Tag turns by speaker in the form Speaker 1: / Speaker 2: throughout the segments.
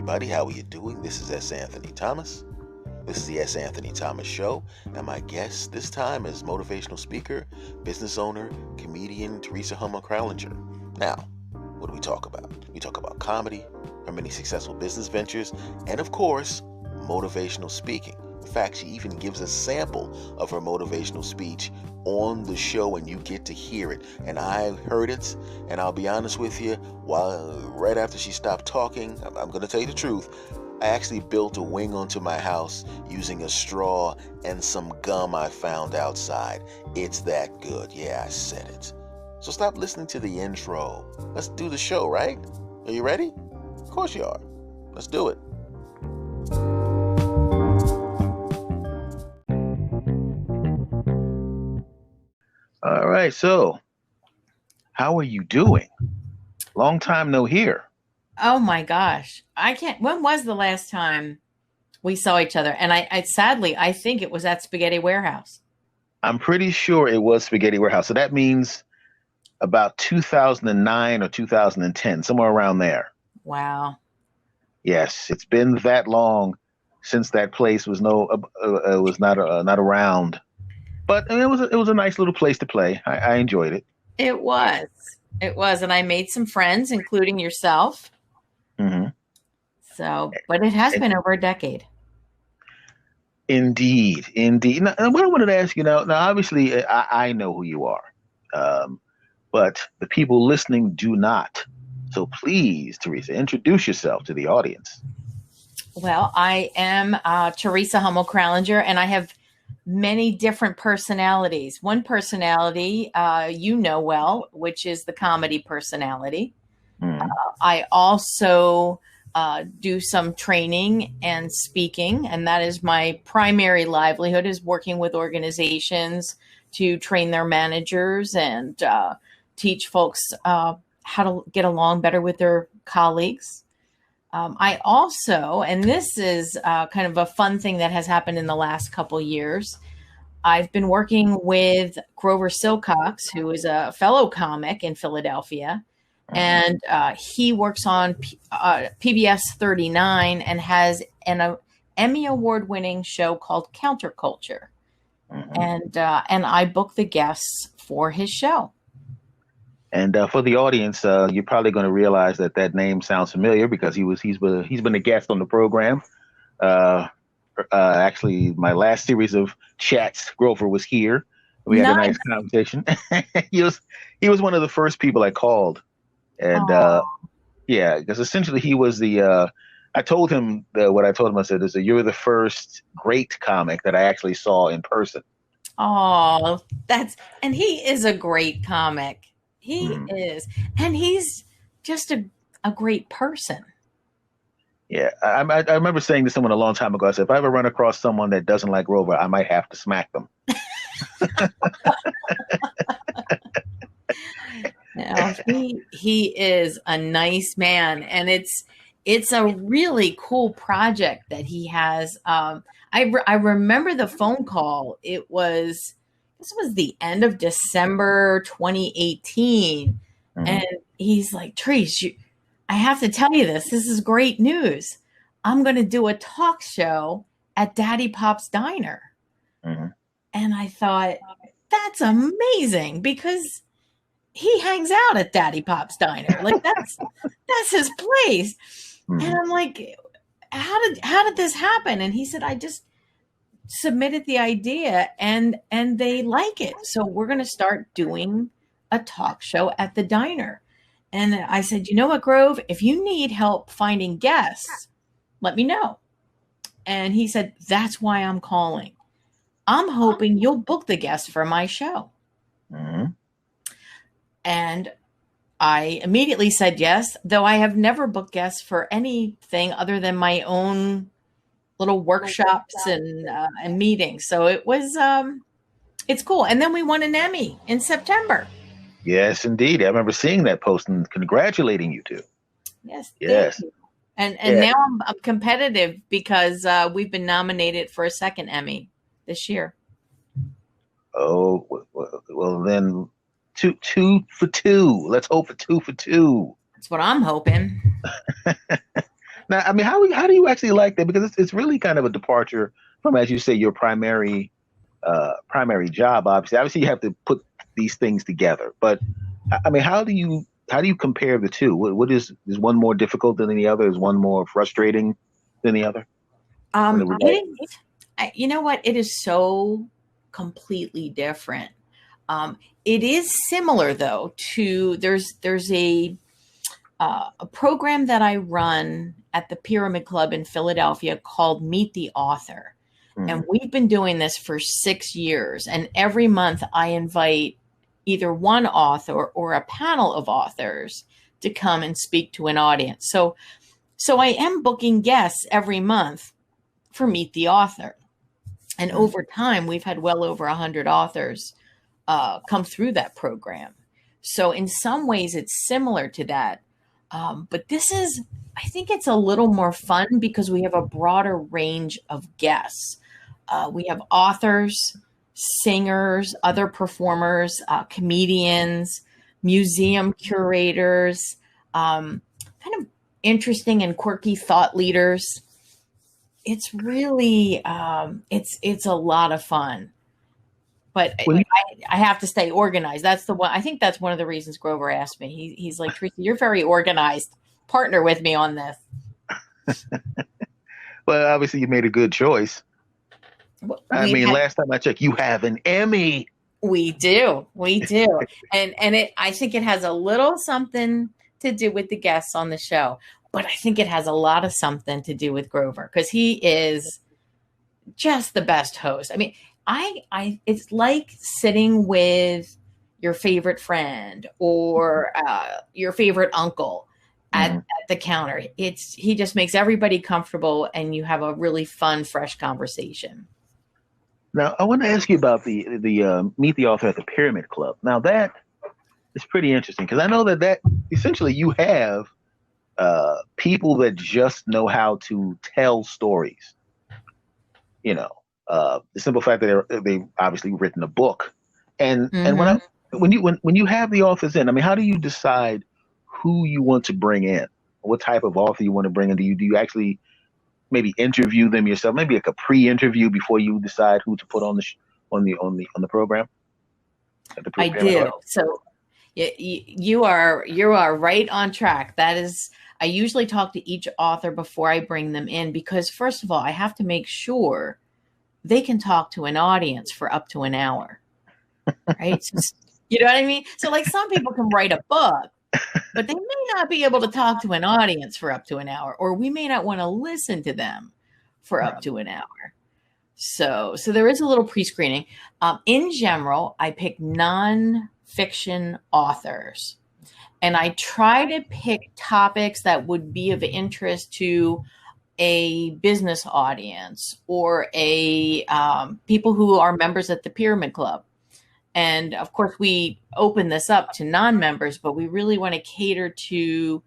Speaker 1: everybody. How are you doing? This is S. Anthony Thomas. This is the S. Anthony Thomas Show, and my guest this time is motivational speaker, business owner, comedian Theresa Hummel-Krallinger. Now, what do we talk about? We talk about comedy, her many successful business ventures, and of course, motivational speaking. In fact, she even gives a sample of her motivational speech on the show, and you get to hear it. And I heard it, and I'll be honest with you, right after she stopped talking, I'm going to tell you the truth, I actually built a wing onto my house using a straw and some gum I found outside. It's that good. Yeah, I said it. So stop listening to the intro. Let's do the show, right? Are you ready? Of course you are. Let's do it. All right, so how are you doing? Long time no hear.
Speaker 2: Oh my gosh. When was the last time we saw each other? And I sadly, I think it was at Spaghetti Warehouse.
Speaker 1: I'm pretty sure it was Spaghetti Warehouse. So that means about 2009 or 2010, somewhere around there.
Speaker 2: Wow.
Speaker 1: Yes, it's been that long since that place was not around. But it was a nice little place to play. I enjoyed it.
Speaker 2: It was, and I made some friends, including yourself.
Speaker 1: Mm-hmm.
Speaker 2: So, but it has been over a decade.
Speaker 1: Indeed. Now, what I wanted to ask you now obviously I know who you are, but the people listening do not. So please, Theresa, introduce yourself to the audience.
Speaker 2: Well, I am Theresa Hummel-Krallinger, and I have many different personalities. One personality you know well, which is the comedy personality.
Speaker 1: Mm.
Speaker 2: I also do some training and speaking, and that is my primary livelihood, is working with organizations to train their managers and teach folks how to get along better with their colleagues. I also, and this is kind of a fun thing that has happened in the last couple years, I've been working with Grover Silcox, who is a fellow comic in Philadelphia, and he works on PBS 39 and has an Emmy Award-winning show called Counterculture, and I book the guests for his show.
Speaker 1: And for the audience, you're probably going to realize that name sounds familiar because he's been a guest on the program. Actually, my last series of chats, Grover was here. We had a nice conversation. He was one of the first people I called, and yeah, because essentially he was the. I told him what I told him. I said, "Is that you're the first great comic that I actually saw in person."
Speaker 2: Oh, and he is a great comic. He is. And he's just a great person.
Speaker 1: Yeah. I remember saying to someone a long time ago, I said, if I ever run across someone that doesn't like Grover, I might have to smack them.
Speaker 2: No, he is a nice man. And it's a really cool project that he has. I remember the phone call. This was the end of December 2018. And he's like, Trees, I have to tell you this. This is great news. I'm going to do a talk show at Daddy Pop's Diner. And I thought, that's amazing because he hangs out at Daddy Pop's Diner. Like that's his place. And I'm like, how did this happen? And he said, I just submitted the idea and they like it. So we're going to start doing a talk show at the diner. And I said, you know what, Grove, if you need help finding guests, let me know. And he said, that's why I'm calling. I'm hoping you'll book the guests for my show. And I immediately said yes, though I have never booked guests for anything other than my own little workshops and meetings. So it was, it's cool. And then we won an Emmy in September.
Speaker 1: Yes, indeed. I remember seeing that post and congratulating you too.
Speaker 2: Yes.
Speaker 1: Yes.
Speaker 2: And now I'm competitive because we've been nominated for a second Emmy this year.
Speaker 1: Oh, well then two for two. Let's hope for 2 for 2.
Speaker 2: That's what I'm hoping.
Speaker 1: Now, I mean, how do you actually like that? Because it's really kind of a departure from, as you say, your primary job. Obviously, you have to put these things together. But I mean, how do you compare the two? What is one more difficult than the other? Is one more frustrating than the other?
Speaker 2: It is, you know what? It is so completely different. It is similar though to there's a program that I run at the Pyramid Club in Philadelphia called Meet the Author. And we've been doing this for 6 years. And every month I invite either one author or a panel of authors to come and speak to an audience. So I am booking guests every month for Meet the Author. And over time, we've had well over 100 authors come through that program. So in some ways, it's similar to that. But I think it's a little more fun because we have a broader range of guests. We have authors, singers, other performers, comedians, museum curators, kind of interesting and quirky thought leaders. It's really, it's a lot of fun. But I have to stay organized. That's the one. I think that's one of the reasons Grover asked me. He's like, Theresa, you're very organized. Partner with me on this.
Speaker 1: Well, obviously, you made a good choice. Last time I checked, you have an Emmy.
Speaker 2: We do. And I think it has a little something to do with the guests on the show, but I think it has a lot of something to do with Grover because he is just the best host. I mean, it's like sitting with your favorite friend or your favorite uncle at the counter. He just makes everybody comfortable and you have a really fun, fresh conversation.
Speaker 1: Now, I want to ask you about the Meet the Author at the Pyramid Club. Now, that is pretty interesting because I know that essentially you have people that just know how to tell stories. You know, the simple fact that they've obviously written a book, and when you have the authors in, I mean, how do you decide who you want to bring in? What type of author you want to bring in? Do you actually maybe interview them yourself, maybe like a pre-interview before you decide who to put on the program?
Speaker 2: I do. So you are right on track. That is, I usually talk to each author before I bring them in because first of all, I have to make sure they can talk to an audience for up to an hour, right? You know what I mean? So like some people can write a book, but they may not be able to talk to an audience for up to an hour, or we may not want to listen to them for up to an hour. So there is a little pre-screening. In general, I pick non-fiction authors, and I try to pick topics that would be of interest to a business audience or a people who are members at the Pyramid Club. And of course, we open this up to non-members, but we really want to cater to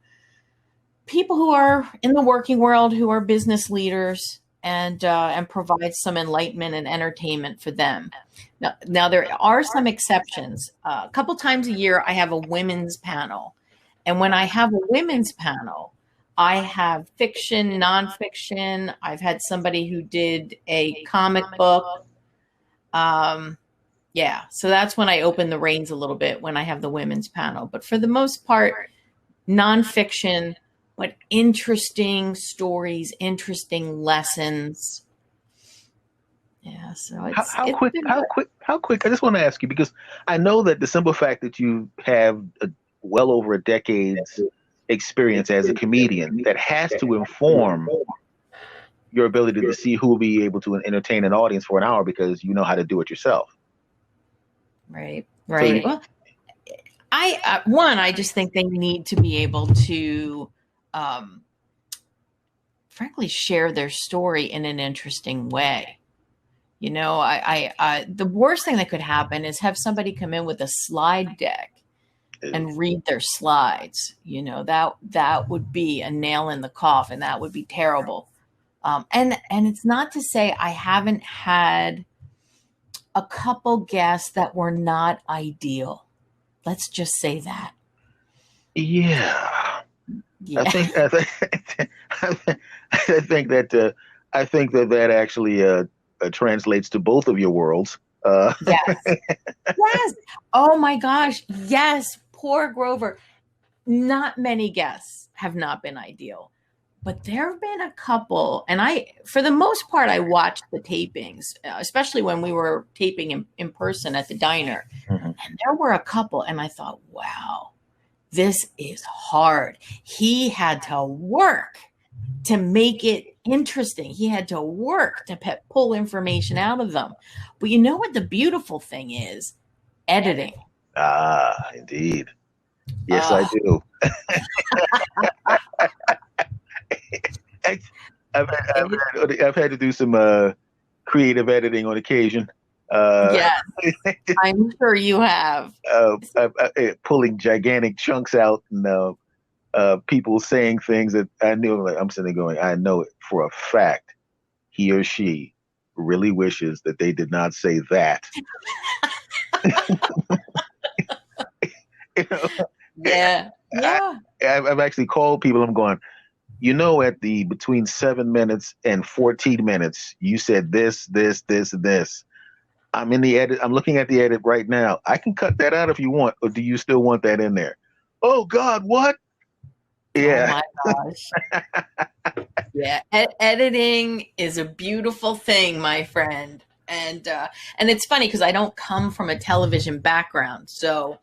Speaker 2: people who are in the working world, who are business leaders, and provide some enlightenment and entertainment for them. Now there are some exceptions. A couple times a year, I have a women's panel. And when I have a women's panel, I have fiction, nonfiction. I've had somebody who did a comic book. Yeah, so that's when I open the reins a little bit when I have the women's panel. But for the most part, nonfiction, but interesting stories, interesting lessons. Yeah, so
Speaker 1: how quick? I just want to ask you because I know that the simple fact that you have well over a decade's experience as a comedian that has to inform your ability to see who will be able to entertain an audience for an hour because you know how to do it yourself.
Speaker 2: Right. Well, I just think they need to be able to, frankly, share their story in an interesting way. You know, the worst thing that could happen is have somebody come in with a slide deck and read their slides. You know, that would be a nail in the coffin. That would be terrible. And it's not to say I haven't had a couple guests that were not ideal. Let's just say that.
Speaker 1: Yeah. I
Speaker 2: Yeah.
Speaker 1: think I think I think that actually translates to both of your worlds.
Speaker 2: Yes. Yes. Oh my gosh. Yes. Poor Grover. Not many guests have not been ideal, but there have been a couple. And for the most part, I watched the tapings, especially when we were taping in person at the diner.
Speaker 1: Mhm.
Speaker 2: And there were a couple, and I thought, wow, this is hard. He had to work to make it interesting. He had to work to pull information out of them. But you know what the beautiful thing is? Editing.
Speaker 1: Ah, indeed. Yes, I
Speaker 2: Uh,
Speaker 1: do. I, I've had to do some creative editing on occasion. Uh,
Speaker 2: yes, I'm sure you have.
Speaker 1: Pulling gigantic chunks out and people saying things that I knew. Like, I'm sitting there going, I know it for a fact. He or she really wishes that they did not say that. You know,
Speaker 2: Yeah. Yeah.
Speaker 1: I've actually called people. I'm going, at the between 7 minutes and 14 minutes, you said this, this, this, this. I'm in the edit. I'm looking at the edit right now. I can cut that out if you want, or do you still want that in there? Oh God, what?
Speaker 2: Oh
Speaker 1: Yeah.
Speaker 2: my gosh. Yeah. Editing is a beautiful thing, my friend. And it's funny because I don't come from a television background. So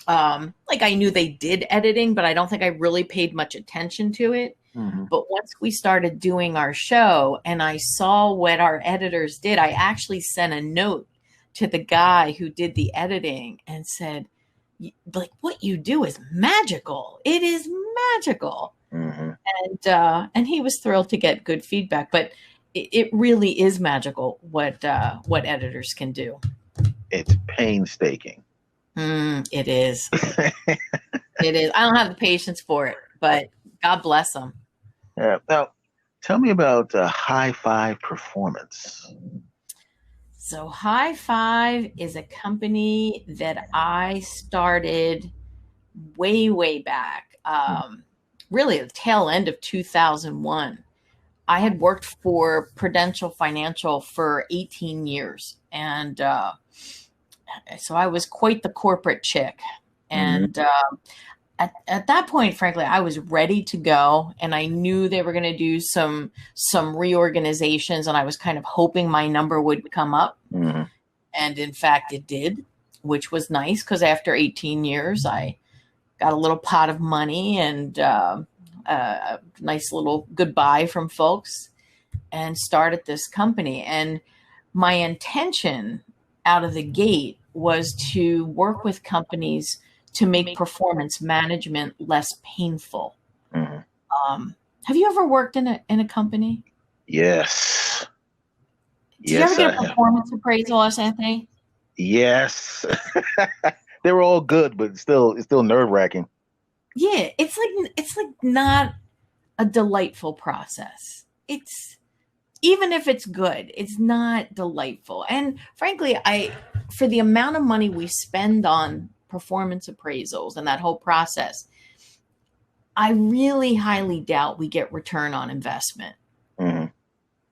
Speaker 2: like I knew they did editing, but I don't think I really paid much attention to it.
Speaker 1: Mm-hmm.
Speaker 2: But once we started doing our show and I saw what our editors did, I actually sent a note to the guy who did the editing and said, like, what you do is magical. It is magical.
Speaker 1: Mm-hmm.
Speaker 2: And he was thrilled to get good feedback. But it really is magical what editors can do.
Speaker 1: It's painstaking.
Speaker 2: It is. It is. I don't have the patience for it, but God bless them.
Speaker 1: Yeah. Now, tell me about High Five Performance.
Speaker 2: So High Five is a company that I started way, way back, really the tail end of 2001. I had worked for Prudential Financial for 18 years. And so I was quite the corporate chick. And at that point, frankly, I was ready to go, and I knew they were going to do some reorganizations, and I was kind of hoping my number would come up.
Speaker 1: Mm-hmm.
Speaker 2: And in fact, it did, which was nice because after 18 years, I got a little pot of money and a nice little goodbye from folks and started this company. And my intention out of the gate was to work with companies to make performance management less painful.
Speaker 1: Mm-hmm.
Speaker 2: Have you ever worked in a company?
Speaker 1: Yes.
Speaker 2: Did you ever get a performance appraisal, Anthony?
Speaker 1: Yes. They were all good, but it's still nerve wracking.
Speaker 2: Yeah, it's like not a delightful process. It's even if it's good, it's not delightful. And frankly, for the amount of money we spend on performance appraisals and that whole process, I really highly doubt we get return on investment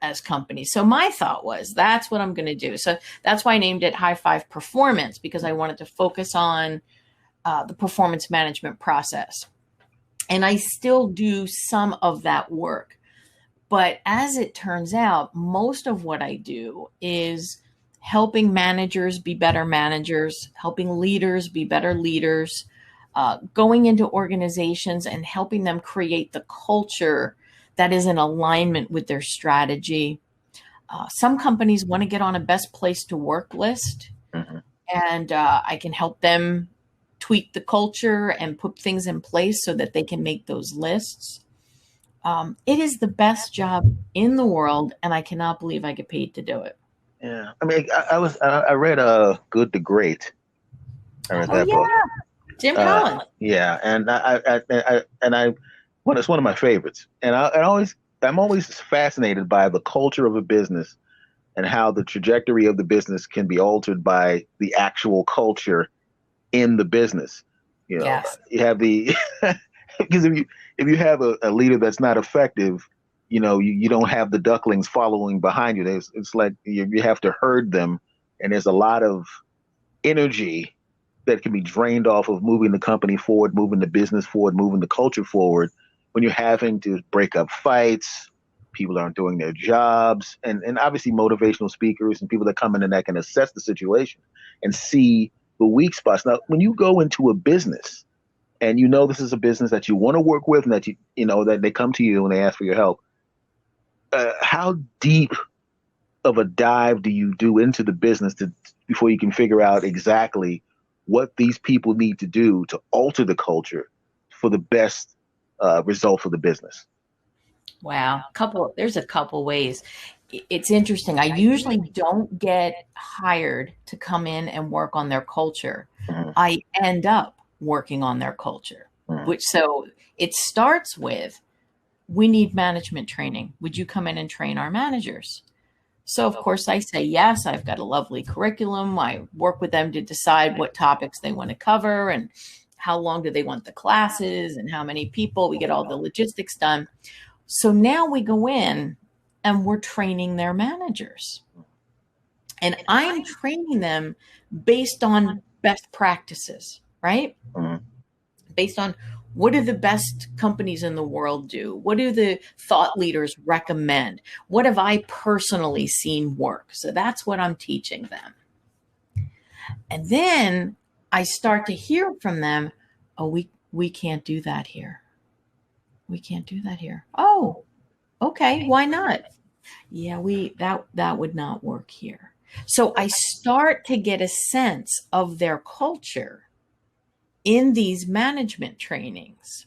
Speaker 2: as companies. So my thought was, that's what I'm going to do. So that's why I named it High Five Performance, because I wanted to focus on the performance management process. And I still do some of that work. But as it turns out, most of what I do is helping managers be better managers, helping leaders be better leaders, going into organizations and helping them create the culture that is in alignment with their strategy. Some companies want to get on a best place to work list, and I can help them tweak the culture and put things in place so that they can make those lists. It is the best job in the world, and I cannot believe I get paid to do it.
Speaker 1: Yeah, I mean, I read Good to Great. I read that book.
Speaker 2: Jim Collins.
Speaker 1: Yeah, and it's one of my favorites. And I'm always fascinated by the culture of a business and how the trajectory of the business can be altered by the actual culture in the business. You know,
Speaker 2: Yes.
Speaker 1: you have the because if you have a leader that's not effective, you don't have the ducklings following behind you. It's like you have to herd them, and there's a lot of energy that can be drained off of moving the company forward, moving the business forward, moving the culture forward when you're having to break up fights, people aren't doing their jobs, and obviously motivational speakers and people that come in and that can assess the situation and see the weak spots. Now, when you go into a business and this is a business that you want to work with and that that they come to you and they ask for your help, how deep of a dive do you do into the business before you can figure out exactly what these people need to do to alter the culture for the best result for the business?
Speaker 2: Wow. There's a couple ways. It's interesting. I usually don't get hired to come in and work on their culture.
Speaker 1: Mhm.
Speaker 2: I end up working on their culture, so it starts with, we need management training. Would you come in and train our managers? So of course I say yes. I've got a lovely curriculum. I work with them to decide what topics they want to cover and how long do they want the classes and how many people. We get all the logistics done. So now we go in and we're training their managers. And I'm training them based on best practices, right?
Speaker 1: Mhm.
Speaker 2: Based on what do the best companies in the world do? What do the thought leaders recommend? What have I personally seen work? So that's what I'm teaching them. And then I start to hear from them, oh, we can't do that here. We can't do that here. Oh, okay. Why not? Yeah, that would not work here. So I start to get a sense of their culture in these management trainings,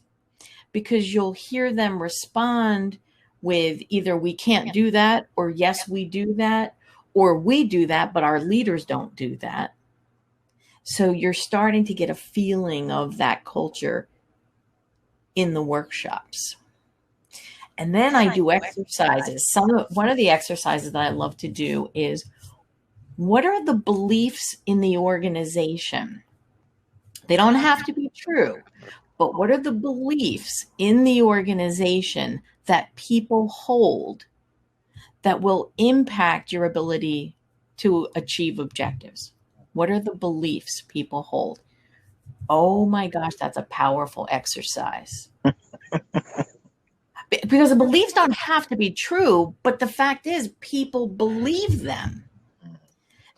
Speaker 2: because you'll hear them respond with either we can't do that, or yes, we do that, or we do that, but our leaders don't do that. So you're starting to get a feeling of that culture in the workshops. And then I do exercises. One of the exercises that I love to do is, what are the beliefs in the organization? They don't have to be true, but what are the beliefs in the organization that people hold that will impact your ability to achieve objectives? What are the beliefs people hold? Oh my gosh, that's a powerful exercise. Because the beliefs don't have to be true, but the fact is people believe them.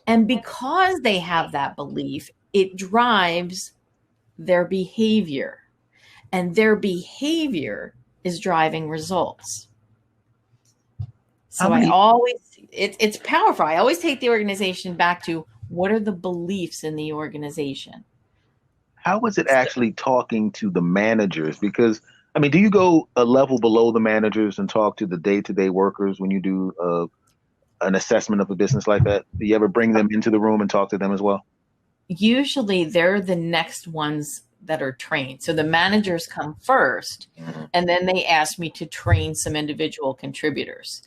Speaker 2: And because they have that belief, it drives their behavior. And their behavior is driving results. So it's powerful. I always take the organization back to, what are the beliefs in the organization?
Speaker 1: How is it actually talking to the managers? Because, I mean, do you go a level below the managers and talk to the day-to-day workers when you do an assessment of a business like that? Do you ever bring them into the room and talk to them as well?
Speaker 2: Usually they're the next ones that are trained. So the managers come first, and then they ask me to train some individual contributors.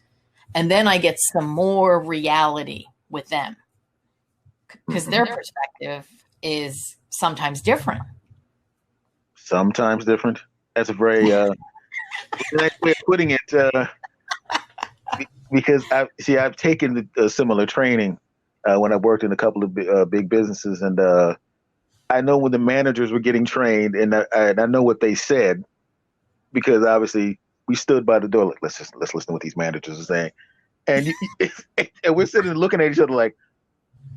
Speaker 2: And then I get some more reality with them, because their perspective is sometimes different.
Speaker 1: Sometimes different. That's a very nice way of putting it. Because I've taken a similar training when I worked in a couple of big businesses, and I know when the managers were getting trained, and I know what they said, because obviously we stood by the door like, let's listen to what these managers are saying, and and we're sitting and looking at each other like,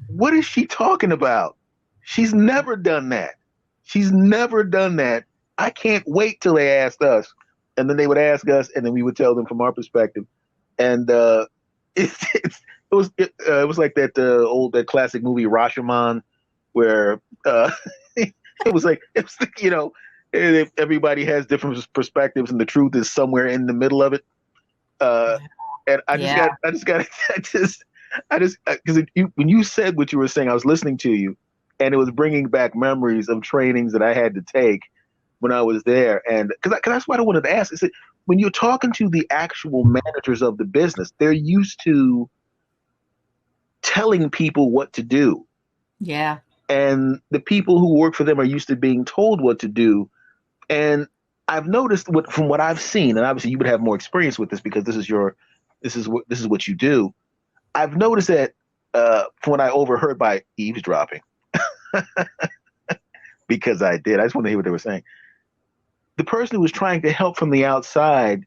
Speaker 1: what is she talking about? She's never done that. She's never done that. I can't wait till they asked us, and then they would ask us, and then we would tell them from our perspective, and it was like that classic movie Rashomon, where it was like everybody has different perspectives, and the truth is somewhere in the middle of it. And because when you said what you were saying, I was listening to you, and it was bringing back memories of trainings that I had to take when I was there, and because that's what I wanted to ask. Is that when you're talking to the actual managers of the business, they're used to telling people what to do.
Speaker 2: Yeah.
Speaker 1: And the people who work for them are used to being told what to do. And I've noticed from what I've seen, and obviously you would have more experience with this because this is what you do. I've noticed that from what I overheard by eavesdropping, because I did. I just want to hear what they were saying. The person who was trying to help from the outside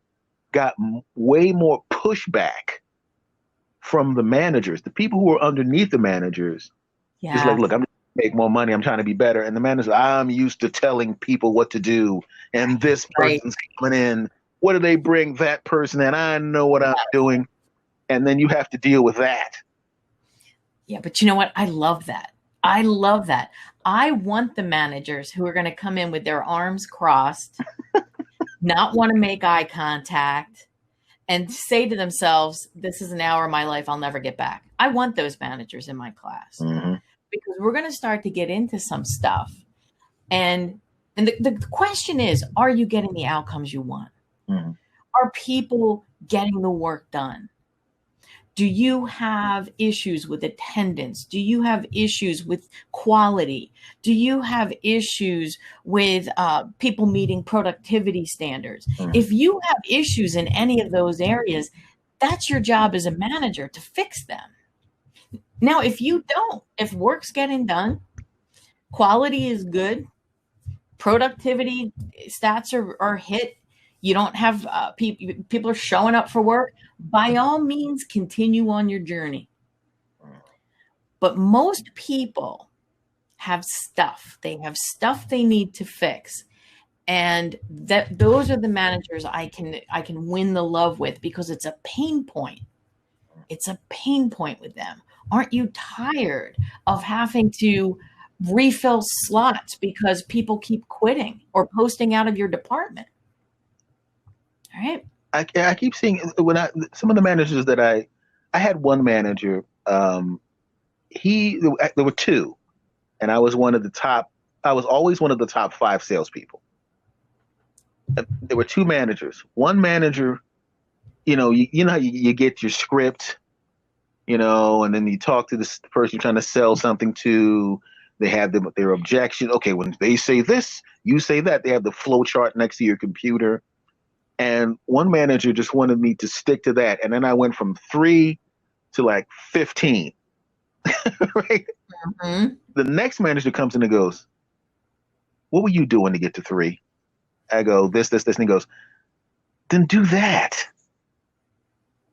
Speaker 1: got way more pushback from the managers. The people who were underneath the managers, just like,
Speaker 2: Yeah.
Speaker 1: look, I'm make more money. I'm trying to be better. And the manager, I'm used to telling people what to do. And this
Speaker 2: Right.
Speaker 1: person's coming in. What do they bring that person in? I know what I'm doing. And then you have to deal with that.
Speaker 2: Yeah, but you know what? I love that. I love that. I want the managers who are going to come in with their arms crossed, not want to make eye contact, and say to themselves, this is an hour of my life I'll never get back. I want those managers in my class because we're going to start to get into some stuff. And the question is, are you getting the outcomes you want? Are people getting the work done? Do you have issues with attendance? Do you have issues with quality? Do you have issues with people meeting productivity standards? If you have issues in any of those areas, that's your job as a manager to fix them. Now, if you don't, if work's getting done, quality is good, productivity stats are hit, you don't have people are showing up for work, by all means, continue on your journey. But most people have stuff. They have stuff they need to fix. And those are the managers I can win the love with because it's a pain point. It's a pain point with them. Aren't you tired of having to refill slots because people keep quitting or posting out of your department? All right.
Speaker 1: I keep seeing some of the managers that I had one manager. There were two, and I was one of the top. I was always one of the top 5 salespeople. There were 2 managers. One manager, you know how you get your script, and then you talk to this person you're trying to sell something to. They have their objection. Okay, when they say this, you say that. They have the flow chart next to your computer. And one manager just wanted me to stick to that. And then I went from 3 to like 15. Right? The next manager comes in and goes, what were you doing to get to 3? I go, this. And he goes, then do that.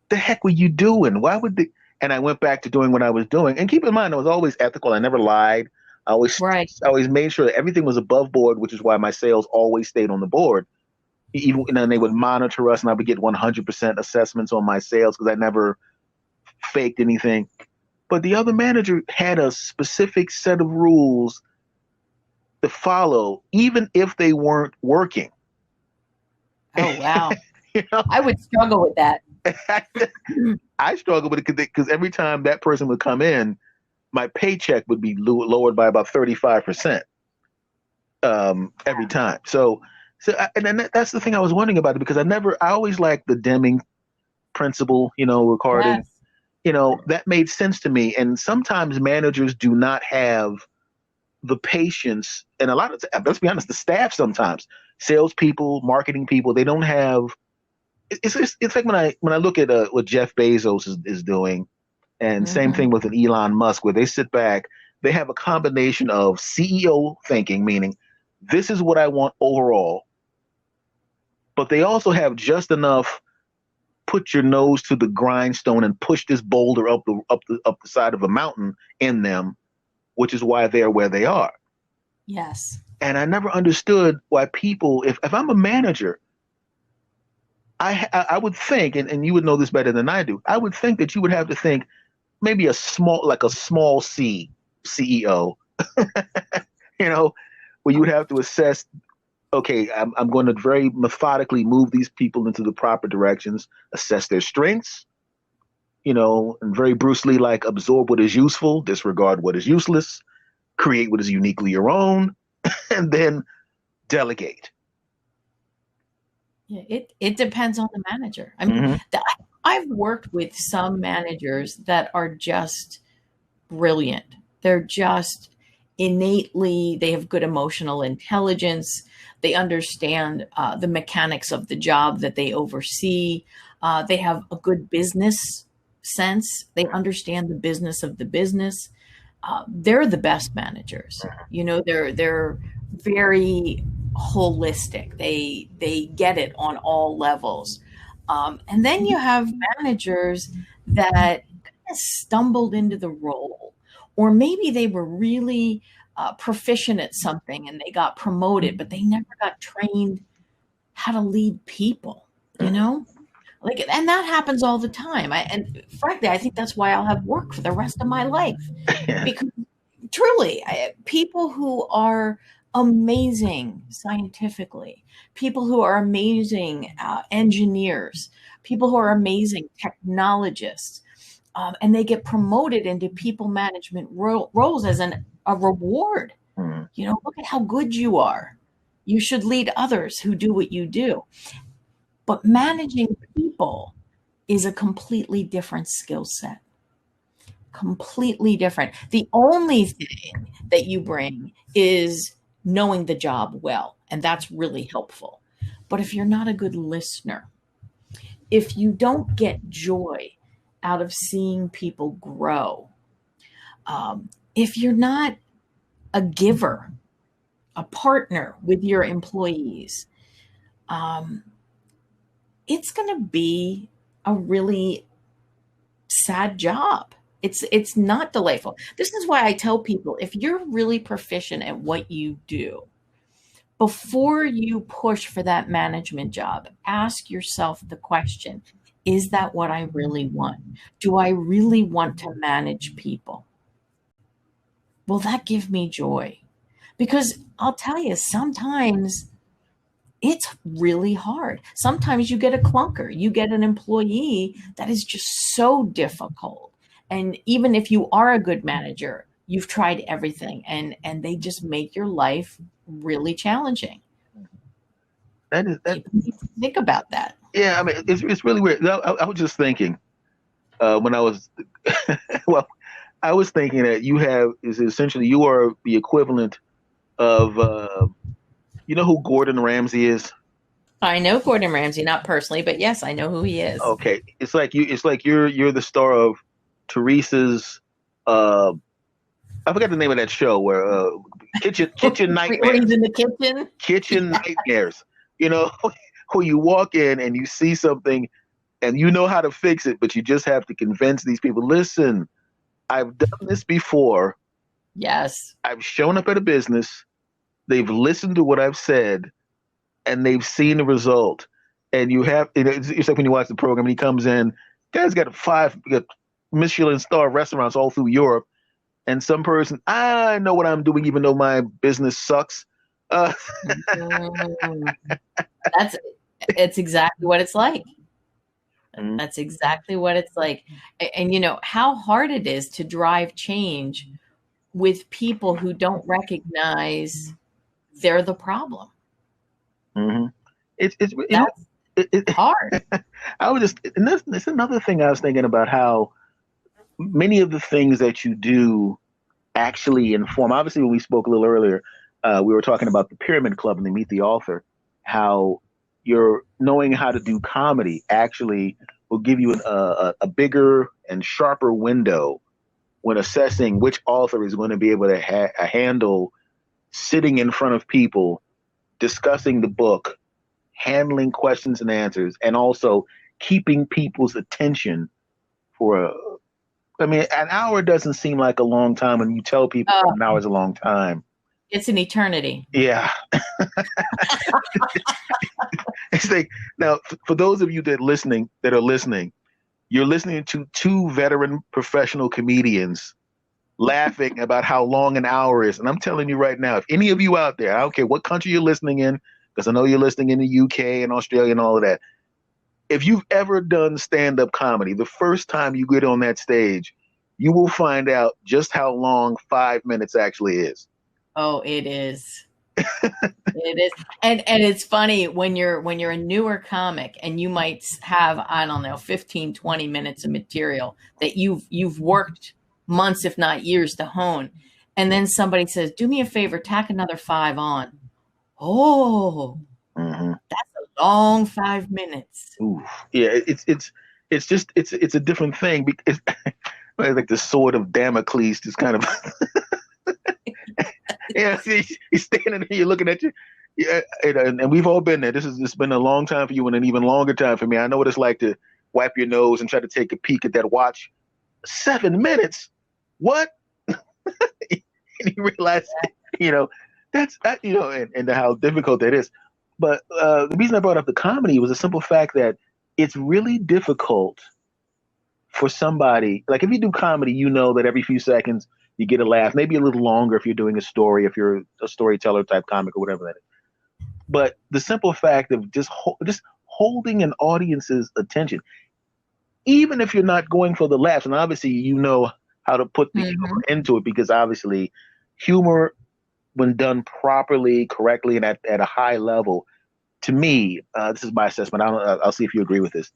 Speaker 1: The heck were you doing? Why would they? And I went back to doing what I was doing. And keep in mind, I was always ethical. I never lied. I always made sure that everything was above board, which is why my sales always stayed on the board. Even and then they would monitor us, and I would get 100% assessments on my sales because I never faked anything. But the other manager had a specific set of rules to follow, even if they weren't working.
Speaker 2: Oh, wow. I would struggle with that.
Speaker 1: I struggle with it because every time that person would come in, my paycheck would be lowered by about 35% every time. And then that's the thing I was wondering about it because I always liked the Deming principle, Ricardo. Yes. That made sense to me. And sometimes managers do not have the patience, and let's be honest, the staff sometimes, salespeople, marketing people, they don't have. It's like when I look at what Jeff Bezos is doing, and same thing with an Elon Musk, where they sit back, they have a combination of CEO thinking, meaning this is what I want overall, but they also have just enough put your nose to the grindstone and push this boulder up the side of a mountain in them, which is why they're where they are.
Speaker 2: Yes.
Speaker 1: And I never understood why people, if I'm a manager, I would think, and you would know this better than I do, I would think that you would have to think maybe a small C CEO, where you would have to assess, okay, I'm going to very methodically move these people into the proper directions, assess their strengths, and very Bruce Lee like absorb what is useful, disregard what is useless, create what is uniquely your own, and then delegate.
Speaker 2: Yeah, it depends on the manager. I mean, I've worked with some managers that are just brilliant. They're just innately, they have good emotional intelligence. They understand the mechanics of the job that they oversee. They have a good business sense. They understand the business of the business. They're the best managers. You know, they're very holistic. They get it on all levels. And then you have managers that kind of stumbled into the role, or maybe they were really proficient at something and they got promoted, but they never got trained how to lead people, you know? Like, and that happens all the time. And frankly, I think that's why I'll have work for the rest of my life, because truly, people who are amazing scientifically, people who are amazing engineers, people who are amazing technologists, and they get promoted into people management roles as a reward. You know, look at how good you are. You should lead others who do what you do. But managing people is a completely different skill set. Completely different. The only thing that you bring is knowing the job well, and that's really helpful. But if you're not a good listener, if you don't get joy out of seeing people grow, if you're not a giver, a partner with your employees, it's going to be a really sad job. It's not delightful. This is why I tell people, if you're really proficient at what you do, before you push for that management job, ask yourself the question, is that what I really want? Do I really want to manage people? Will that give me joy? Because I'll tell you, sometimes it's really hard. Sometimes you get a clunker, you get an employee that is just so difficult. And even if you are a good manager, you've tried everything and they just make your life really challenging.
Speaker 1: That
Speaker 2: Think about that.
Speaker 1: Yeah, I mean, it's really weird. I was just thinking when I was, well, I was thinking that is essentially you are the equivalent of, you know who Gordon Ramsay is?
Speaker 2: I know Gordon Ramsay, not personally, but yes, I know who he is.
Speaker 1: Okay, it's like you're the star of Teresa's. I forgot the name of that show where kitchen nightmares.
Speaker 2: He's in the kitchen.
Speaker 1: Kitchen nightmares. You know, where you walk in and you see something and you know how to fix it, but you just have to convince these people, listen, I've done this before.
Speaker 2: Yes.
Speaker 1: I've shown up at a business. They've listened to what I've said and they've seen the result. And it's like when you watch the program and he comes in, guy's got Michelin star restaurants all through Europe. And some person, I know what I'm doing, even though my business sucks.
Speaker 2: It's exactly what it's like. That's exactly what it's like. And you know how hard it is to drive change with people who don't recognize they're the problem.
Speaker 1: Mm-hmm. It's
Speaker 2: hard.
Speaker 1: I was just, and that's another thing I was thinking about, how many of the things that you do actually inform. Obviously, when we spoke a little earlier, we were talking about the Pyramid Club and the Meet the Author, how you're knowing how to do comedy actually will give you a bigger and sharper window when assessing which author is going to be able to handle sitting in front of people, discussing the book, handling questions and answers, and also keeping people's attention for an hour doesn't seem like a long time when you tell people an hour is a long time.
Speaker 2: It's an eternity.
Speaker 1: Yeah. It's like, now, for those of you that are listening, you're listening to two veteran professional comedians laughing about how long an hour is. And I'm telling you right now, if any of you out there, I don't care what country you're listening in, because I know you're listening in the UK and Australia and all of that. If you've ever done stand-up comedy, the first time you get on that stage, you will find out just how long 5 minutes actually is.
Speaker 2: Oh, it is. It is. And it's funny when you're a newer comic and you might have, I don't know, 15, 20 minutes of material that you've worked months, if not years, to hone. And then somebody says, do me a favor, tack another 5 on. Oh,
Speaker 1: Mm-hmm.
Speaker 2: that's a long 5 minutes.
Speaker 1: Ooh. Yeah, it's just it's a different thing because like the sword of Damocles just kind of yeah, he's standing there, you're looking at you. Yeah, and we've all been there. It's been a long time for you and an even longer time for me. I know what it's like to wipe your nose and try to take a peek at that watch. 7 minutes? What? And you realize, that's that, and how difficult that is. But the reason I brought up the comedy was the simple fact that it's really difficult for somebody, like if you do comedy, you know that every few seconds you get a laugh, maybe a little longer if you're doing a story, if you're a storyteller type comic or whatever that is. But the simple fact of just holding an audience's attention, even if you're not going for the laughs, and obviously you know how to put the humor into it, because obviously humor, when done properly, correctly, and at a high level, to me, this is my assessment. I'll see if you agree with this.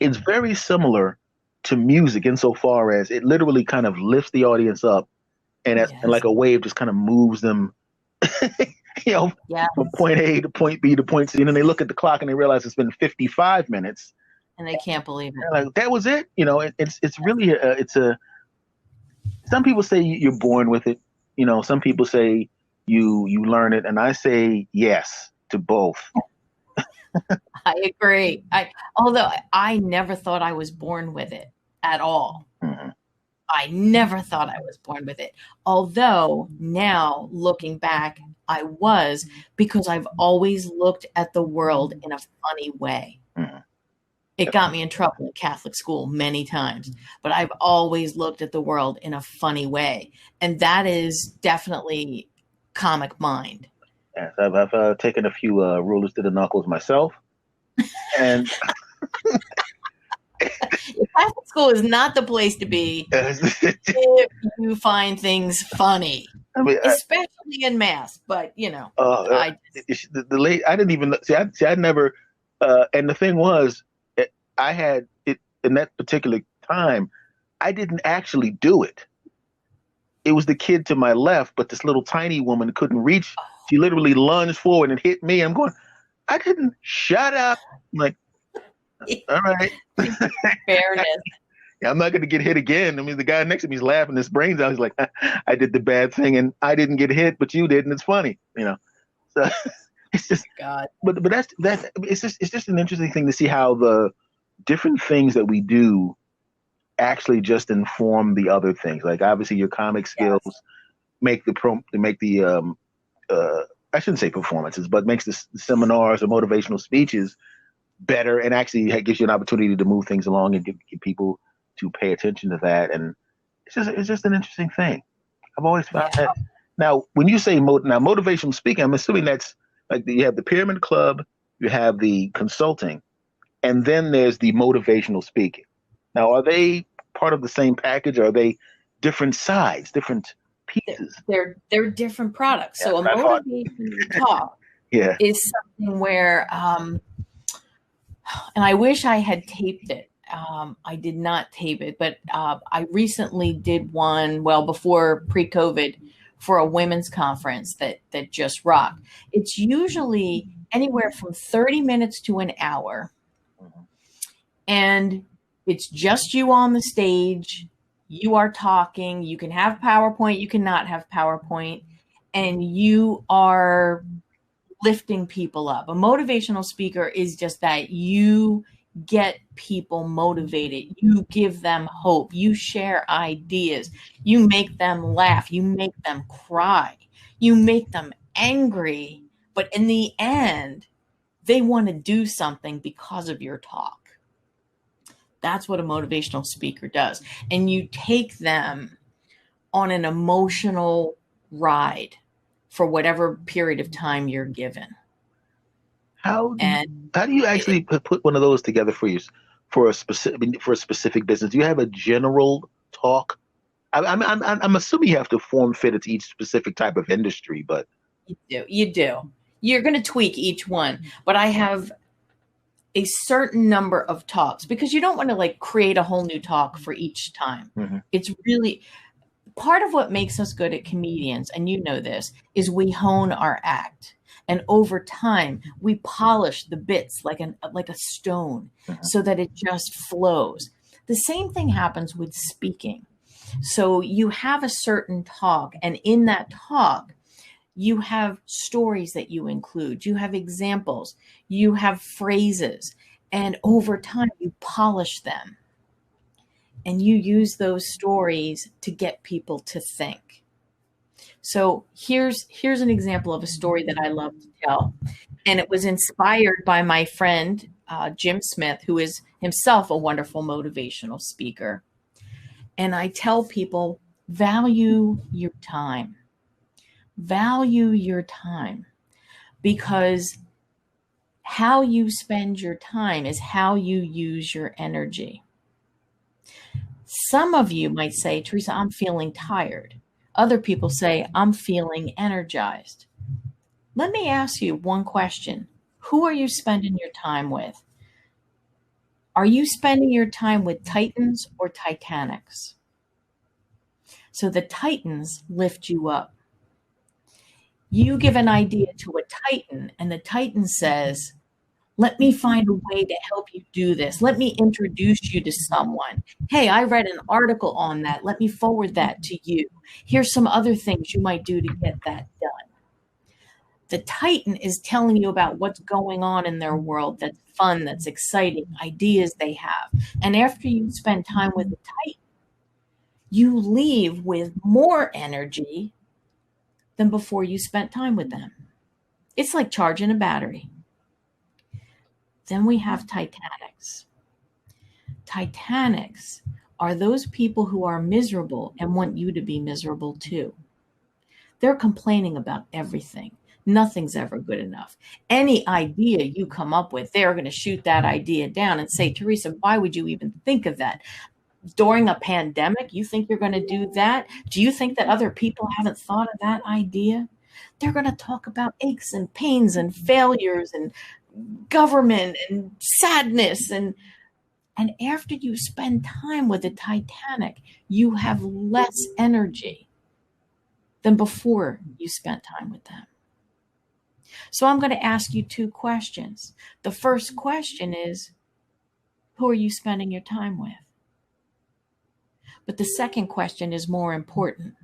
Speaker 1: It's very similar to music insofar as it literally kind of lifts the audience up, and and like a wave just kind of moves them, from point A to point B to point C, and then they look at the clock and they realize it's been 55 minutes,
Speaker 2: and they can't believe it.
Speaker 1: Like, that was it. It's really some people say you're born with it. Some people say you learn it, and I say yes to both.
Speaker 2: I agree. Although I never thought I was born with it at all.
Speaker 1: Mm-hmm.
Speaker 2: I never thought I was born with it. Although now looking back, I was, because I've always looked at the world in a funny way.
Speaker 1: Mm-hmm.
Speaker 2: It got me in trouble in Catholic school many times, but I've always looked at the world in a funny way. And that is definitely comic mind.
Speaker 1: Yes, I've taken a few rulers to the knuckles myself. And
Speaker 2: Catholic school is not the place to be if you find things funny. I mean, especially in mass, but
Speaker 1: I didn't even see. I never. And the thing was, I had it in that particular time. I didn't actually do it. It was the kid to my left, but this little tiny woman couldn't reach. She literally lunged forward and hit me. I'm going, I didn't. Shut up. I'm like, all right.
Speaker 2: Fairness.
Speaker 1: Yeah, I'm not going to get hit again. I mean, the guy next to me is laughing his brains out. He's like, I did the bad thing and I didn't get hit, but you did, and it's funny, So it's just,
Speaker 2: God.
Speaker 1: But that's it's just an interesting thing to see how the different things that we do actually just inform the other things. Like obviously your comic skills make the I shouldn't say performances, but makes the seminars or motivational speeches better, and actually gives you an opportunity to move things along and get people to pay attention to that. And it's just an interesting thing. I've always found that. Now, when you say motivational speaking, I'm assuming that's like you have the Pyramid Club, you have the consulting, and then there's the motivational speaking. Now, are they part of the same package, or are they different sides, different pieces?
Speaker 2: They're different products. So a motivational talk is something where, and I wish I had taped it. I did not tape it, but I recently did one, before pre-COVID, for a women's conference that just rocked. It's usually anywhere from 30 minutes to an hour. And it's just you on the stage. You are talking. You can have PowerPoint. You cannot have PowerPoint. And you are lifting people up. A motivational speaker is just that. You get people motivated. You give them hope. You share ideas. You make them laugh. You make them cry. You make them angry. But in the end, they want to do something because of your talk. That's what a motivational speaker does. And you take them on an emotional ride for whatever period of time you're given.
Speaker 1: How do you actually put one of those together for a specific business? Do you have a general talk? I'm assuming you have to form fit it to each specific type of industry, but
Speaker 2: you do. You're going to tweak each one, but I have a certain number of talks because you don't want to create a whole new talk for each time.
Speaker 1: Mm-hmm.
Speaker 2: It's really part of what makes us good at comedians, and you know this, is we hone our act. And over time, we polish the bits like a stone so that it just flows. The same thing happens with speaking. So you have a certain talk, and in that talk, you have stories that you include, you have examples, you have phrases, and over time you polish them. And you use those stories to get people to think. So here's an example of a story that I love to tell. And it was inspired by my friend, Jim Smith, who is himself a wonderful motivational speaker. And I tell people, value your time. Value your time, because how you spend your time is how you use your energy. Some of you might say, Theresa, I'm feeling tired. Other people say, I'm feeling energized. Let me ask you one question. Who are you spending your time with? Are you spending your time with Titans or Titanics? So the Titans lift you up. You give an idea to a Titan, and the Titan says, let me find a way to help you do this. Let me introduce you to someone. Hey, I read an article on that. Let me forward that to you. Here's some other things you might do to get that done. The Titan is telling you about what's going on in their world that's fun, that's exciting, ideas they have. And after you spend time with the Titan, you leave with more energy than before you spent time with them. It's like charging a battery. Then we have Titanics. Titanics are those people who are miserable and want you to be miserable too. They're complaining about everything. Nothing's ever good enough. Any idea you come up with, they're going to shoot that idea down and say, Theresa, why would you even think of that? During a pandemic, you think you're going to do that? Do you think that other people haven't thought of that idea? They're going to talk about aches and pains and failures and government and sadness. And after you spend time with the Titanic, you have less energy than before you spent time with them. So I'm going to ask you two questions. The first question is, who are you spending your time with? But the second question is more important.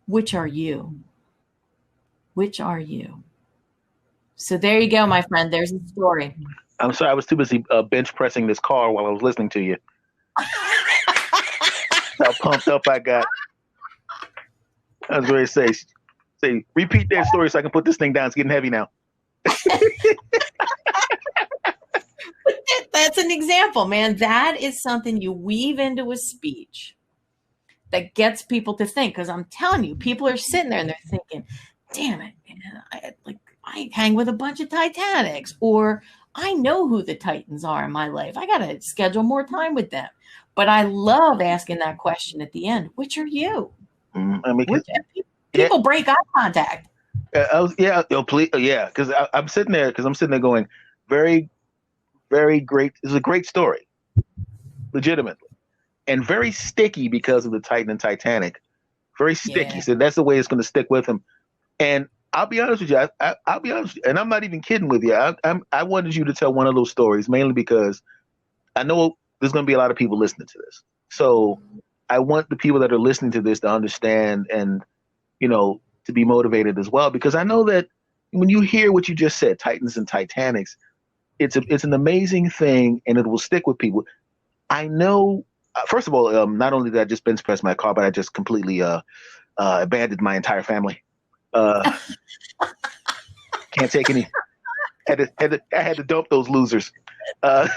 Speaker 2: Which are you? Which are you? So there you go, my friend. There's a story.
Speaker 3: I'm sorry, I was too busy bench pressing this car while I was listening to you. How pumped up I got. I was ready to say, repeat that story so I can put this thing down. It's getting heavy now.
Speaker 2: That's an example, man. That is something you weave into a speech that gets people to think. Because I'm telling you, people are sitting there and they're thinking, damn it, man, I hang with a bunch of Titanics, or I know who the Titans are in my life. I got to schedule more time with them. But I love asking that question at the end. Which are you? People break eye contact.
Speaker 3: Because I'm sitting there going, very, very great. This is a great story, legitimately, and very sticky because of the Titan and Titanic. Very sticky. Yeah. So that's the way it's going to stick with him. And I'll be honest with you. I'll be honest, and I'm not even kidding with you. I wanted you to tell one of those stories mainly because I know there's going to be a lot of people listening to this. So I want the people that are listening to this to understand and, to be motivated as well. Because I know that when you hear what you just said, Titans and Titanics, it's an amazing thing, and it will stick with people. I know. First of all, not only did I just bench press my car, but I just completely abandoned my entire family. Can't take any. I had to dump those losers.
Speaker 2: Here's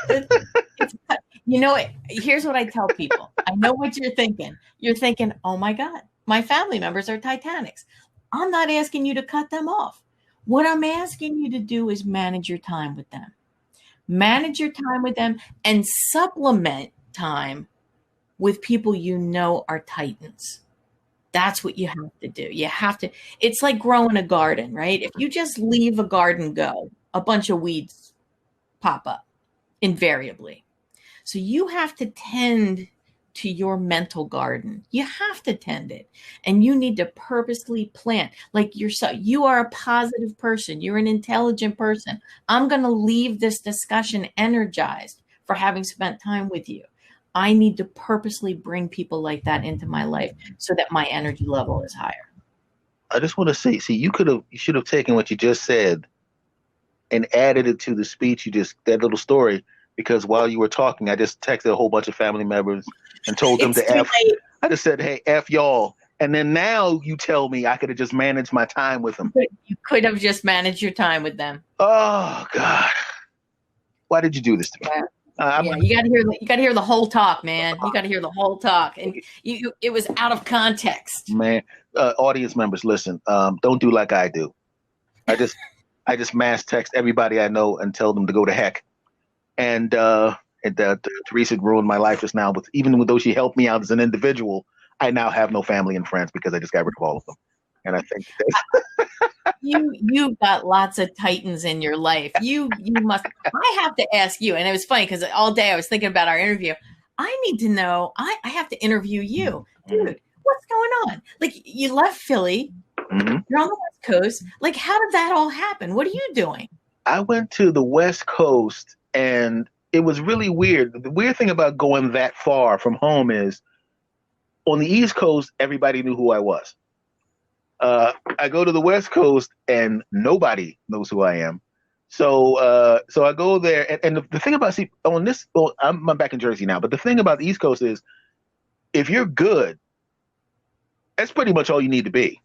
Speaker 2: what I tell people. I know what you're thinking. You're thinking, oh my God, my family members are Titanics. I'm not asking you to cut them off. What I'm asking you to do is manage your time with them. Manage your time with them and supplement time with people are Titans. That's what you have to do. You have to. It's like growing a garden, right? If you just leave a garden go, a bunch of weeds pop up invariably. So you have to tend to your mental garden. You have to tend it, and you need to purposely plant. Like you are a positive person. You're an intelligent person. I'm going to leave this discussion energized for having spent time with you. I need to purposely bring people like that into my life so that my energy level is higher.
Speaker 3: I just want to say, you should have taken what you just said and added it to the speech that little story, because while you were talking, I just texted a whole bunch of family members and told them to F. I just said, hey, F y'all. And then now you tell me I could have just managed my time with them.
Speaker 2: You could have just managed your time with them.
Speaker 3: Oh, God. Why did you do this to me?
Speaker 2: Yeah, you got to hear the whole talk, man. You got to hear the whole talk, and it was out of context.
Speaker 3: Man, audience members, listen. Don't do like I do. I just mass text everybody I know and tell them to go to heck. And Theresa ruined my life just now. But even though she helped me out as an individual, I now have no family and friends because I just got rid of all of them. And I think
Speaker 2: you've got lots of titans in your life. You must. I have to ask you, and it was funny because all day I was thinking about our interview. I need to know. I have to interview you, dude. What's going on? Like, you left Philly. Mm-hmm. You're on the West Coast. Like, how did that all happen? What are you doing?
Speaker 3: I went to the West Coast, and it was really weird. The weird thing about going that far from home is, on the East Coast, everybody knew who I was. I go to the West Coast, and nobody knows who I am. So I go there, and the thing about I'm back in Jersey now, but the thing about the East Coast is, if you're good, that's pretty much all you need to be.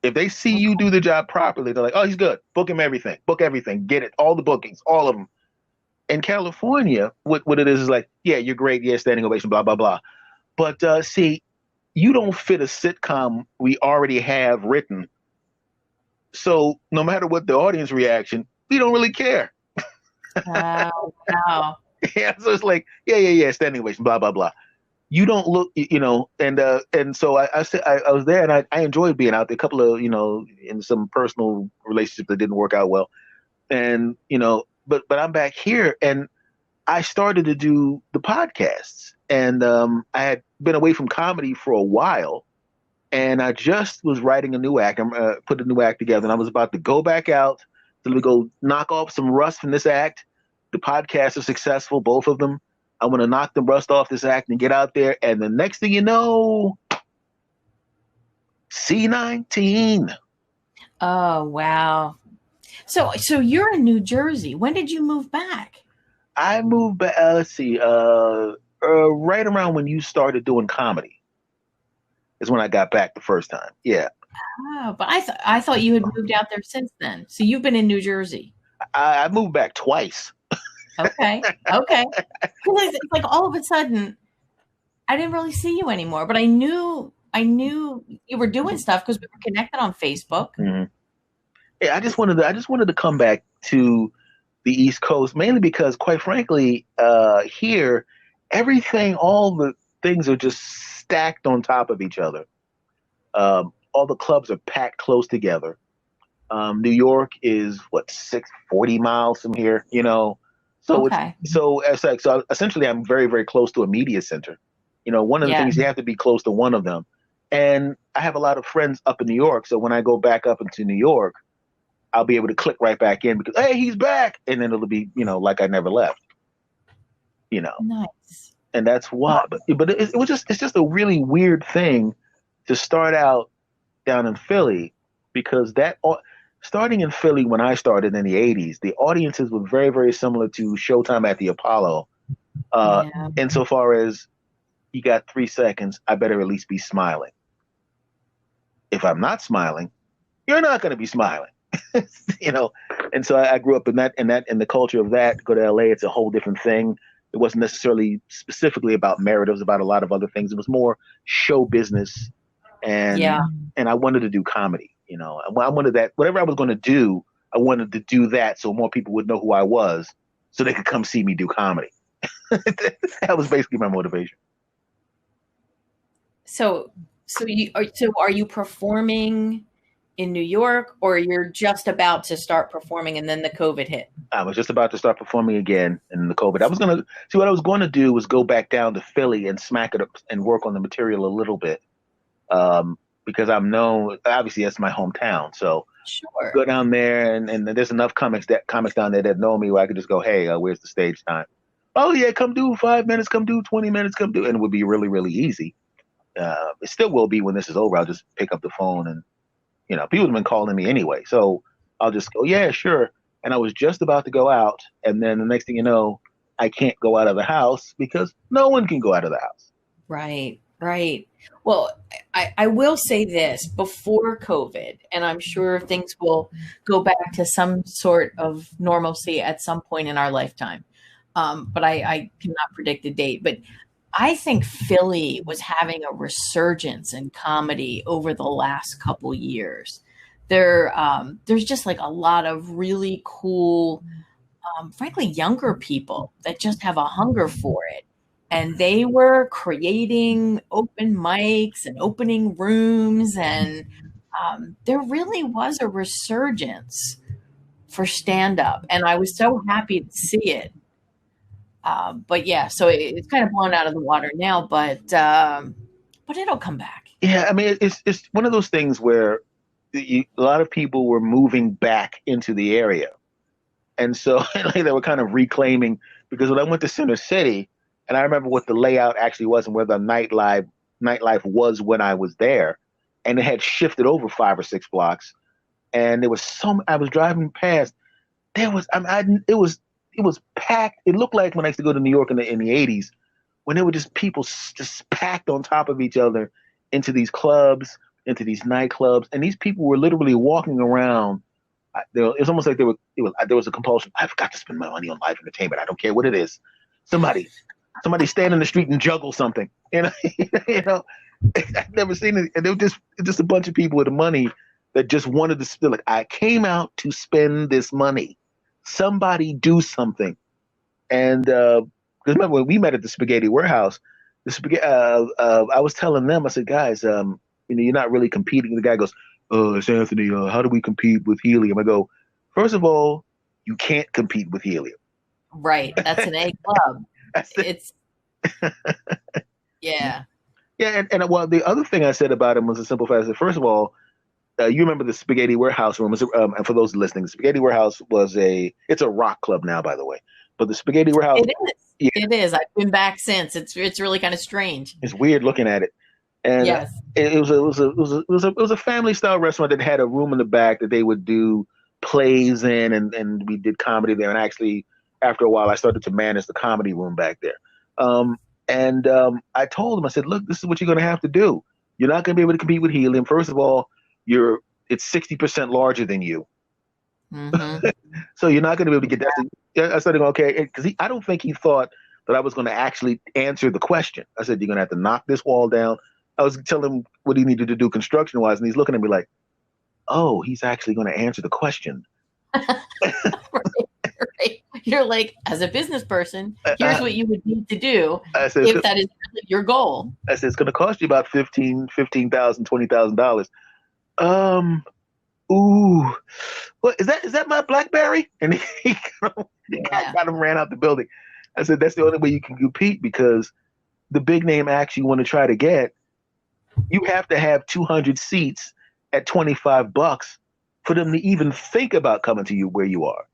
Speaker 3: If they see you do the job properly, they're like, oh, he's good. Book him everything. Book everything. Get it. All the bookings. All of them. In California, what it is like, yeah, you're great. Yeah, standing ovation, blah, blah, blah. But you don't fit a sitcom we already have written. So no matter what the audience reaction, we don't really care.
Speaker 2: Wow.
Speaker 3: Yeah, so it's like, yeah, standing ovation, blah, blah, blah. You don't look, and so I was there, and I enjoyed being out there. A couple of, in some personal relationships that didn't work out well, and but I'm back here, and I started to do the podcasts, and I had been away from comedy for a while, and I just was writing a new act. I put a new act together, and I was about to go back out to go knock off some rust from this act. The podcasts are successful, both of them. I want to knock the rust off this act and get out there. And the next thing you know, C-19.
Speaker 2: Oh, wow. So you're in New Jersey. When did you move back?
Speaker 3: I moved back, let's see, right around when you started doing comedy is when I got back the first time. Yeah.
Speaker 2: Oh, but I thought you had moved out there since then. So you've been in New Jersey.
Speaker 3: I moved back twice.
Speaker 2: Okay. It's like all of a sudden, I didn't really see you anymore, but I knew you were doing stuff because we were connected on Facebook.
Speaker 3: Mm-hmm. Yeah, I just wanted to come back to the East Coast, mainly because, quite frankly, here, all the things are just stacked on top of each other. All the clubs are packed close together. New York is 40 miles from here, So
Speaker 2: okay.
Speaker 3: So essentially, I'm very, very close to a media center. One of the things, you have to be close to one of them. And I have a lot of friends up in New York. So when I go back up into New York, I'll be able to click right back in because, hey, he's back. And then it'll be, like I never left,
Speaker 2: Nice.
Speaker 3: And that's why. But it's just a really weird thing to start out down in Philly, because starting in Philly when I started in the 80s, the audiences were very, very similar to Showtime at the Apollo. Insofar as you got 3 seconds, I better at least be smiling. If I'm not smiling, you're not going to be smiling, And so I grew up in the culture of that. Go to LA, it's a whole different thing. It wasn't necessarily specifically about merit. It was about a lot of other things. It was more show business. And I wanted to do comedy. I wanted that, whatever I was going to do, I wanted to do that so more people would know who I was, so they could come see me do comedy. That was basically my motivation.
Speaker 2: So are you performing in New York, or you're just about to start performing and then the COVID hit?
Speaker 3: I was just about to start performing again in the COVID. I was going to see what I was going to do was go back down to Philly and smack it up and work on the material a little bit. Because I'm known, obviously that's my hometown. So
Speaker 2: Sure.
Speaker 3: go down there and there's enough comics down there that know me where I could just go, hey, where's the stage time? Oh yeah, come do 5 minutes, come do 20 minutes, come do, and it would be really, really easy. It still will be when this is over. I'll just pick up the phone and, people have been calling me anyway. So I'll just go, yeah, sure. And I was just about to go out. And then the next thing you know, I can't go out of the house because no one can go out of the house.
Speaker 2: Right, right. Well, I will say this before COVID, and I'm sure things will go back to some sort of normalcy at some point in our lifetime. But I cannot predict a date. But I think Philly was having a resurgence in comedy over the last couple years. There's just like a lot of really cool, frankly, younger people that just have a hunger for it. And they were creating open mics and opening rooms. And there really was a resurgence for stand up. And I was so happy to see it. But yeah, so it's kind of blown out of the water now, but it'll come back.
Speaker 3: Yeah, I mean, it's one of those things where a lot of people were moving back into the area, and so like, they were kind of reclaiming. Because when I went to Center City, and I remember what the layout actually was and where the nightlife was when I was there, and it had shifted over 5 or 6 blocks, and there was I was driving past, there was it was packed. It looked like when I used to go to New York in the 80s, when there were just people just packed on top of each other into these clubs, into these nightclubs, and these people were literally walking around. It was almost like there was a compulsion. I've got to spend my money on live entertainment. I don't care what it is. Somebody stand in the street and juggle something. You know, I've never seen it. And they were just a bunch of people with the money that just wanted to spend. Like, I came out to spend this money. Somebody do something. And because remember when we met at the Spaghetti Warehouse, I was telling them, I said, guys, you're not really competing. The guy goes, "Oh, it's Anthony. How do we compete with helium?" I go, first of all, you can't compete with helium.
Speaker 2: Right. That's an A club. It's yeah.
Speaker 3: Yeah, and well, the other thing I said about him was a simple fact. I said, first of all, you remember the Spaghetti Warehouse room? And for those listening, the Spaghetti Warehouse it's a rock club now, by the way. But the Spaghetti Warehouse,
Speaker 2: it is. Yeah. It is. I've been back since. It's really kind of strange.
Speaker 3: It's weird looking at it. And
Speaker 2: yes,
Speaker 3: it was a family style restaurant that had a room in the back that they would do plays in, and we did comedy there. And actually, after a while, I started to manage the comedy room back there. I told them, I said, look, this is what you're going to have to do. You're not going to be able to compete with helium. First of all, it's 60% larger than you.
Speaker 2: Mm-hmm.
Speaker 3: So you're not going to be able to get that. I started going, okay, because I don't think he thought that I was going to actually answer the question. I said, you're going to have to knock this wall down. I was telling him what he needed to do construction-wise, and he's looking at me like, oh, he's actually going to answer the question.
Speaker 2: Right. You're like, as a business person, here's what you would need to do if that is really your goal.
Speaker 3: I said, it's going to cost you about $15,000, $20,000. Ooh, what is that my BlackBerry? And he got him, ran out the building. I said, that's the only way you can compete, because the big name acts you want to try to get, you have to have 200 seats at $25 for them to even think about coming to you where you are.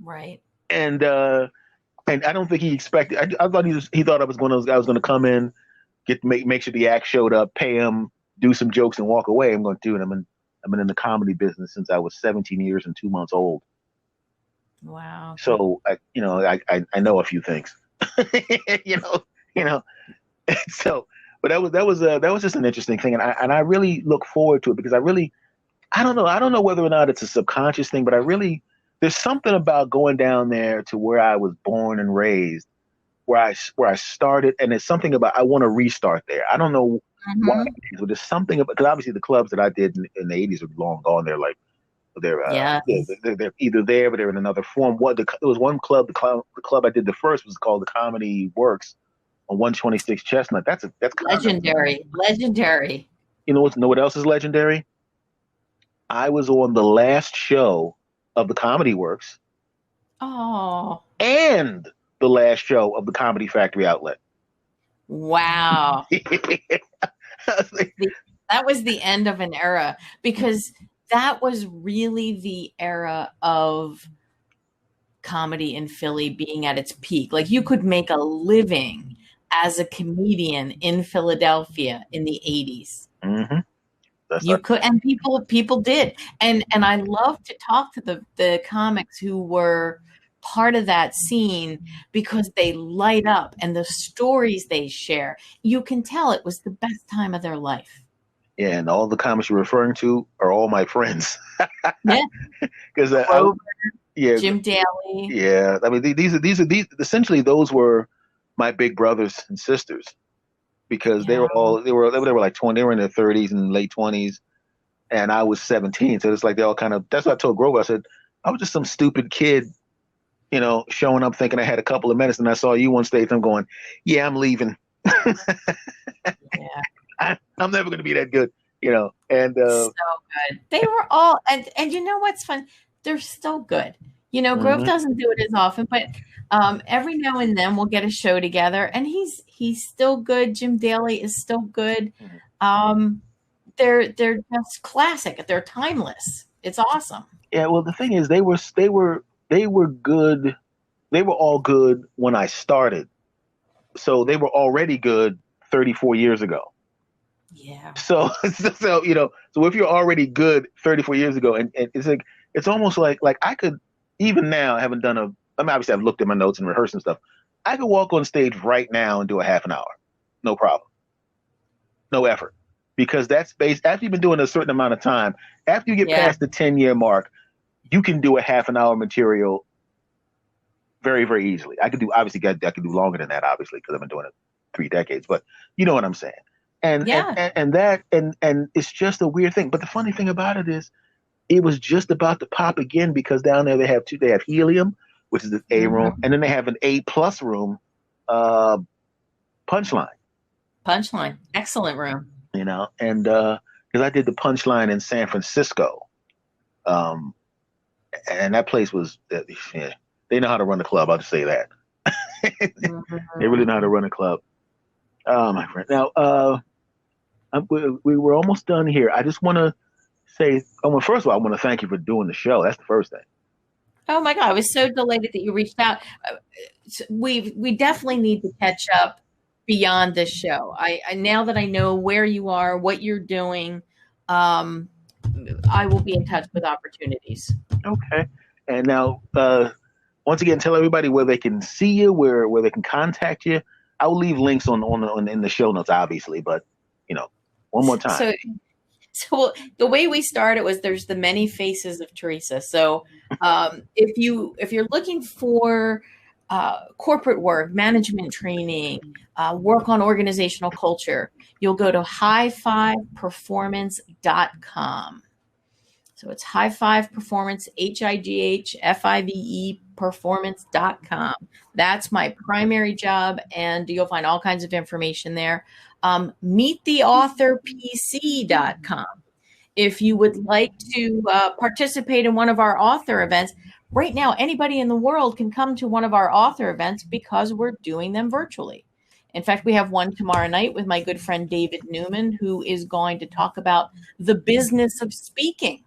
Speaker 2: Right.
Speaker 3: And I don't think he expected. I thought he thought I was going to come in, make sure the act showed up, pay him, do some jokes, and walk away. I'm going to do it. I've been in the comedy business since I was 17 years and 2 months old.
Speaker 2: Wow.
Speaker 3: So I know a few things. So, but that was just an interesting thing, and I really look forward to it, because I don't know whether or not it's a subconscious thing, but there's something about going down there to where I was born and raised, where I started, and it's something about I want to restart there. I don't know why, but there's something about, because obviously the clubs that I did in the 80s are long gone. They're like they're either there, but they're in another form. It was one club. The club I did the first was called the Comedy Works on 126 Chestnut. That's
Speaker 2: legendary. Legendary.
Speaker 3: You know what else is legendary? I was on the last show of the Comedy Works
Speaker 2: Oh,
Speaker 3: and the last show of the Comedy Factory Outlet.
Speaker 2: wow.
Speaker 3: I was like,
Speaker 2: That was the end of an era, because that was really the era of comedy in Philly being at its peak. Like, you could make a living as a comedian in Philadelphia in the 80s.
Speaker 3: mm-hmm.
Speaker 2: You could, and people did. And I love to talk to the comics who were part of that scene, because they light up, and the stories they share, you can tell it was the best time of their life.
Speaker 3: Yeah, and all the comics you're referring to are all my friends.
Speaker 2: Yeah.
Speaker 3: Because yeah,
Speaker 2: Jim Daly.
Speaker 3: yeah. I mean, these essentially those were my big brothers and sisters, because they were like 20, they were in their 30s and late 20s, and I was 17. So it's like they all kind of. That's what I told Grover. I said I was just some stupid kid, showing up thinking I had a couple of minutes, and I saw you on stage. I'm going, yeah, I'm leaving.
Speaker 2: Yeah.
Speaker 3: I'm never going to be that good, and
Speaker 2: so good. They were all, and you know what's fun? They're still good. Grove doesn't do it as often, but every now and then we'll get a show together, and he's still good. Jim Daly is still good. They're just classic. They're timeless. It's awesome.
Speaker 3: Yeah, well, the thing is, they were good. They were all good when I started, so they were already good 34 years ago.
Speaker 2: Yeah.
Speaker 3: So so if you're already good 34 years ago, and it's like, it's almost like I could, even now, I haven't done obviously I've looked at my notes and rehearsed and stuff. I could walk on stage right now and do a half an hour, no problem, no effort, because that's based after you've been doing a certain amount of time. After you get past the 10-year mark, you can do a half an hour material very, very easily. I could do longer than that, obviously, because I've been doing it 3 decades. But you know what I'm saying. And it's just a weird thing. But the funny thing about it is, it was just about to pop again, because down there they have Helium, which is the A room, and then they have an A+ room, Punchline.
Speaker 2: Punchline, excellent room.
Speaker 3: And because I did the Punchline in San Francisco, and that place was, they know how to run the club. I'll just say that. They really know how to run a club. My friend. Now, we were almost done here. I just want to say, first of all, I want to thank you for doing the show. That's the first thing.
Speaker 2: Oh my God, I was so delighted that you reached out. We definitely need to catch up beyond this show. I now that I know where you are, what you're doing, I will be in touch with opportunities.
Speaker 3: Okay. And now, once again, tell everybody where they can see you, where they can contact you. I will leave links on in the show notes, obviously, but one more time.
Speaker 2: So the way we started was, there's the many faces of Theresa. So if you're looking for corporate work, management training, work on organizational culture, you'll go to highfiveperformance.com. So it's High Five Performance, HIGHFIVE performance.com. That's my primary job, and you'll find all kinds of information there. Meettheauthorpc.com. If you would like to participate in one of our author events, right now, anybody in the world can come to one of our author events, because we're doing them virtually. In fact, we have one tomorrow night with my good friend David Newman, who is going to talk about the business of speaking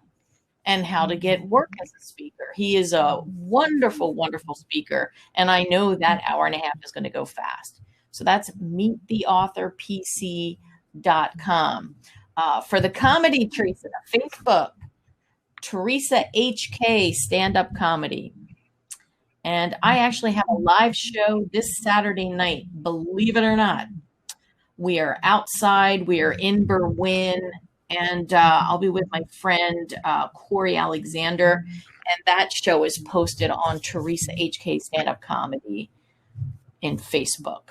Speaker 2: and how to get work as a speaker. He is a wonderful, wonderful speaker, and I know that hour and a half is going to go fast. So that's meettheauthorpc.com. For the comedy, Theresa, Facebook, Theresa HK Stand-Up Comedy. And I actually have a live show this Saturday night, believe it or not. We are outside. We are in Berwyn. And I'll be with my friend, Corey Alexander. And that show is posted on Theresa HK Stand-Up Comedy in Facebook.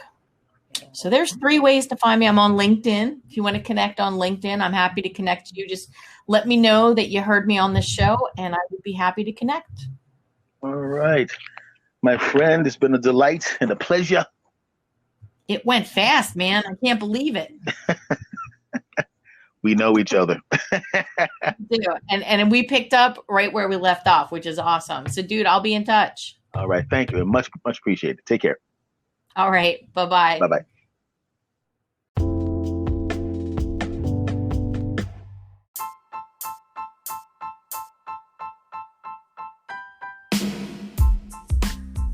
Speaker 2: So there's 3 ways to find me. I'm on LinkedIn. If you want to connect on LinkedIn, I'm happy to connect you. Just let me know that you heard me on the show, and I would be happy to connect.
Speaker 3: All right. My friend, it's been a delight and a pleasure.
Speaker 2: It went fast, man. I can't believe it.
Speaker 3: We know each other.
Speaker 2: Do. And we picked up right where we left off, which is awesome. So, dude, I'll be in touch.
Speaker 3: All right. Thank you. Much appreciated. Take care.
Speaker 2: All right. Bye-bye.
Speaker 3: Bye-bye.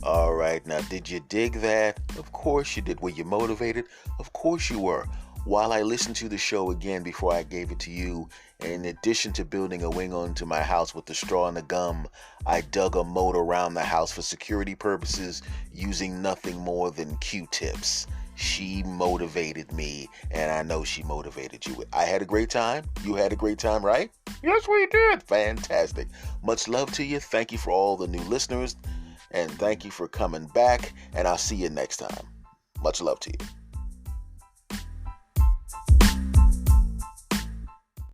Speaker 1: All right, now did you dig that? Of course you did. Were you motivated? Of course you were. While I listened to the show again before I gave it to you, in addition to building a wing onto my house with the straw and the gum, I dug a moat around the house for security purposes using nothing more than Q-tips. She motivated me, and I know she motivated you. I had a great time. You had a great time, right? Yes, we did. Fantastic. Much love to you. Thank you for all the new listeners. And thank you for coming back, and I'll see you next time. Much love to you.